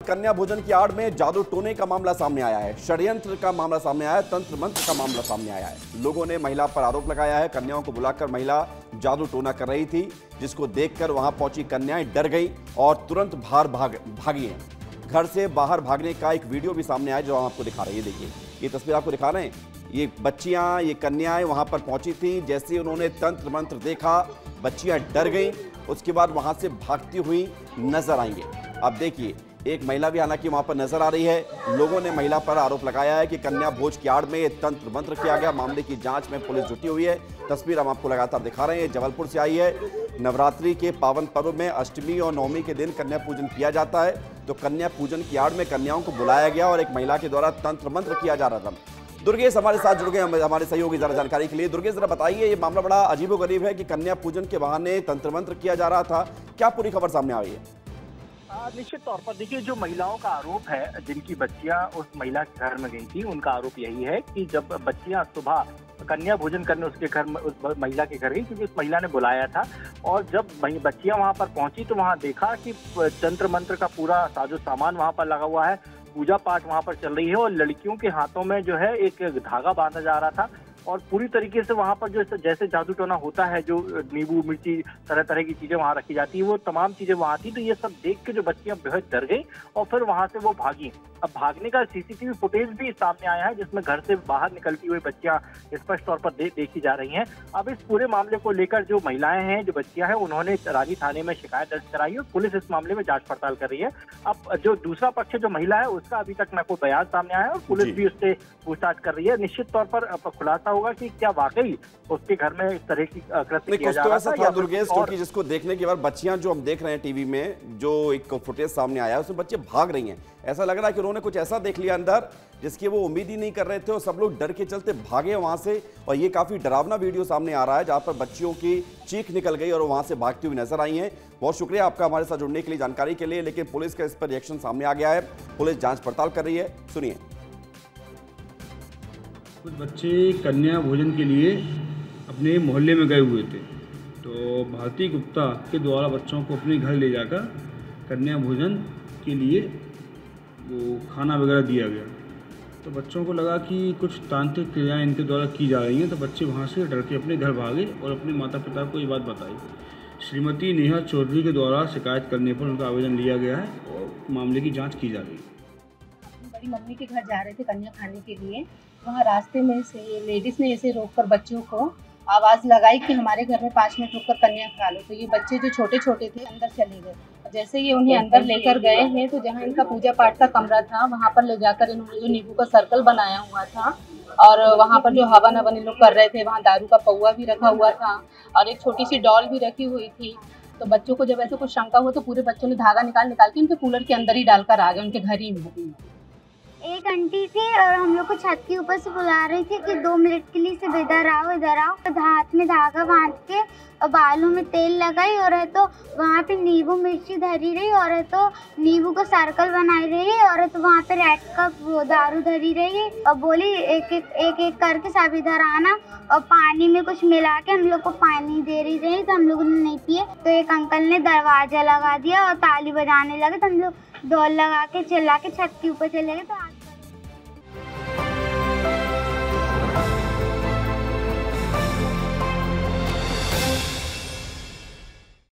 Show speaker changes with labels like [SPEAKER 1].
[SPEAKER 1] कन्या भोजन की आड़ में जादू टोने का मामला सामने आया है, षड्यंत्र का मामला सामने आया है, तंत्र मंत्र का मामला सामने आया है। लोगों ने महिला पर आरोप लगाया है, कन्याओं को बुलाकर महिला जादू टोना कर रही थी, जिसको देखकर वहां पहुंची कन्याएं डर गई और तुरंत भागी हैं। घर से बाहर भागने का एक वीडियो भी सामने आया जो हम आपको दिखा रहे हैं। देखिए, ये तस्वीर आपको दिखा रहे हैं। ये बच्चियां, ये कन्याएं वहां पर पहुंची थी। जैसे उन्होंने तंत्र मंत्र देखा, बच्चियां डर गईं। उसके बाद वहां से भागती हुई नजर आएंगे। अब देखिए, एक महिला भी हालांकि वहां पर नजर आ रही है। लोगों ने महिला पर आरोप लगाया है कि कन्या भोज की आड़ में ये तंत्र मंत्र किया गया। मामले की जांच में पुलिस जुटी हुई है। तस्वीर हम आपको लगातार दिखा रहे हैं, जबलपुर से आई है। नवरात्रि के पावन पर्व में अष्टमी और नवमी के दिन कन्या पूजन किया जाता है। तो कन्या पूजन की आड़ में कन्याओं को बुलाया गया और एक महिला के द्वारा तंत्र मंत्र किया जा रहा था। दुर्गेश हमारे साथ जुड़ गए हमारे सहयोगी जरा जानकारी के लिए। दुर्गेश, जरा बताइए, ये मामला बड़ा अजीबोगरीब है कि कन्या पूजन के बहाने तंत्र मंत्र किया जा रहा था। क्या पूरी खबर सामने आ रही है?
[SPEAKER 2] निश्चित तौर पर देखिए, जो महिलाओं का आरोप है, जिनकी बच्चियां उस महिला के घर में गई थी, उनका आरोप यही है कि जब बच्चियां सुबह कन्या भोजन करने उसके घर में, उस महिला के घर गई क्योंकि उस महिला ने बुलाया था। और जब बच्चियां वहां पर पहुंची तो वहां देखा कि तंत्र मंत्र का पूरा साजो सामान वहां पर लगा हुआ है, पूजा पाठ वहां पर चल रही है और लड़कियों के हाथों में जो है एक धागा बांधा जा रहा था। और पूरी तरीके से वहां पर जो जैसे जादू टोना होता है, जो नींबू मिर्ची तरह तरह की चीजें वहां रखी जाती है, वो तमाम चीजें वहां थी। तो ये सब देख के जो बच्चियां बेहद डर गई और फिर वहां से वो भागी। अब भागने का सीसीटीवी फुटेज भी सामने आया है, जिसमें घर से बाहर निकलती हुई बच्चियां स्पष्ट तौर पर देखी जा रही हैं। अब इस पूरे मामले को लेकर जो महिलाएं हैं, जो बच्चियां हैं, उन्होंने रानी थाने में शिकायत दर्ज कराई है और पुलिस इस मामले में जांच पड़ताल कर रही है। अब जो दूसरा पक्ष जो महिला है, उसका अभी तक न कोई बयान सामने आया है और पुलिस भी उससे पूछताछ कर रही है। निश्चित तौर पर खुलासा होगा कि क्या वाकई उसके घर में इस तरह की कृत्य किया जा रहा था।
[SPEAKER 1] दुर्गेश, क्योंकि जिसको देखने के बाद बच्चियां जो हम देख रहे हैं टीवी में, जो एक फुटेज सामने आया है, उसमें बच्चे भाग रही हैं। ऐसा लग रहा है कि उन्होंने कुछ ऐसा देख लिया अंदर जिसकी वो उम्मीद ही नहीं कर रहे थे और सब लोग डर के चलते भागे वहां से। और ये काफी डरावना वीडियो सामने आ रहा है जहां पर बच्चियों की चीख निकल गई और वहां से भागती हुई नजर आई हैं। बहुत शुक्रिया आपका हमारे साथ जुड़ने के लिए, जानकारी के लिए। लेकिन पुलिस का इस पर रिएक्शन सामने आ गया है, पुलिस जांच पड़ताल कर रही है। सुनिए।
[SPEAKER 3] कुछ बच्चे कन्या भोजन के लिए अपने मोहल्ले में गए हुए थे, तो भारती गुप्ता के द्वारा बच्चों को अपने घर ले जाकर कन्या भोजन के लिए वो खाना वगैरह दिया गया। तो बच्चों को लगा कि कुछ तांत्रिक क्रियाएं इनके द्वारा की जा रही हैं, तो बच्चे वहाँ से डर के अपने घर भागे और अपने माता पिता को ये बात बताई। श्रीमती नेहा चौधरी के द्वारा शिकायत करने पर उनका आवेदन लिया गया है और मामले की जाँच की जा रही है।
[SPEAKER 4] बड़ी मम्मी के घर जा रहे थे कन्या खाने के लिए, वहाँ रास्ते में से लेडीज़ ने ऐसे रोककर बच्चों को आवाज़ लगाई कि हमारे घर में 5 मिनट रुककर कन्या खा लो। तो ये बच्चे जो छोटे छोटे थे अंदर चले गए। जैसे ये उन्हें अंदर लेकर गए हैं तो जहाँ इनका पूजा पाठ का कमरा था, वहाँ पर ले जाकर इन्होंने जो नींबू का सर्कल बनाया हुआ था और वहाँ पर जो हवन हवन लोग कर रहे थे, वहाँ दारू का पौवा भी रखा हुआ था और एक छोटी सी डॉल भी रखी हुई थी। तो बच्चों को जब ऐसे कुछ शंका हुआ तो पूरे बच्चों ने धागा निकाल के उनके कूलर के अंदर ही डालकर आ गए, उनके घर ही में।
[SPEAKER 5] एक आंटी थी और हम लोग को छत के ऊपर से बुला रही थी कि 2 मिनट के लिए सब इधर आओ इधर आओ। तो हाथ में धागा बांध के और बालों में तेल लगाई और है तो वहाँ पे नींबू मिर्ची धरी रही और है तो नींबू का सर्कल बनाई रही और है तो वहाँ पे रेड का वो दारू धरी रही और बोली एक एक करके सब इधर आना। और पानी में कुछ मिला के हम लोग को पानी दे रही तो हम लोगों ने नहीं पिए। तो एक अंकल ने दरवाजा लगा दिया और ताली बजाने लगे तो हम लोग दौड़ लगा के चिल्ला के छत के ऊपर चले गए। तो